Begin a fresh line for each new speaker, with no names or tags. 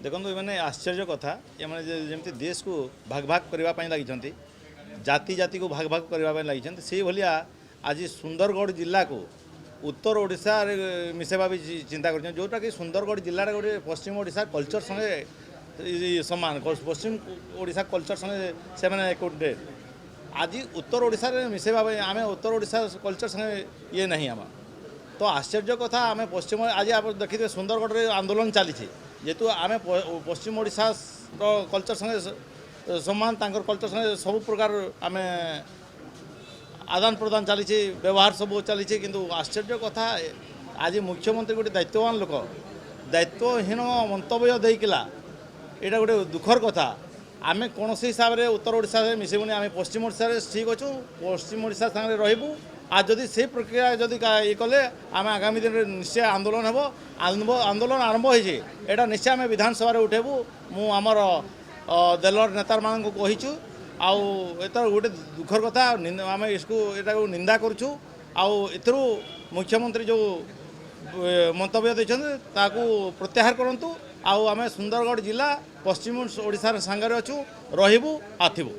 देखो ये आश्चर्य कथा ये जमी देश को भाग भाग करने लगी जाति जाति को भाग भाग करने लगी से भाया आज सुंदरगढ़ जिला को उत्तर ओडिशा मिसेवा भी चिंता कर जोटा कि सुंदरगढ़ जिले गोटे पश्चिम ओडिशा कल्चर संगे समान पश्चिम ओडिशा कल्चर संगे से मैंने आज उत्तर ओडिशा मिसेवा आम उत्तर ओडिशा कल्चर संगे ये नहीं आम तो आश्चर्य कथा आम पश्चिम आज आप देखिए सुंदरगढ़ आंदोलन चली जेहेतु आम पश्चिम ओडिशा कल्चर संगे समान कल्चर संगे सब प्रकार आम आदान प्रदान चली व्यवहार सब चली किंतु आश्चर्य कथा आज मुख्यमंत्री गोटे दायित्ववान लोक दायित्वहीन मंतव्य देला यहाँ गोटे दुखर कथा आम कौन हिसाब से उत्तर ओडिशा मिसेबुनि आम पश्चिम ओडिशा ठीक अच्छु पश्चिम ओडिशा सागर रही आज जदि से प्रक्रिया जदि ये कले आम आगामी दिन में निश्चय आंदोलन हम आंदोलन आरंभ होटा निश्चय आम विधानसभा उठेबू मुझर दलर नेता मान कहीचु आतर गोटे दुखर कथा आम इसको यहाँ निंदा करुँ आउ मुख्यमंत्री जो मंतव्य देते प्रत्याहार करूँ आउ आम सुंदरगढ़ जिला पश्चिम ओडिशा सांगे अच्छु रहीबू आथिबू।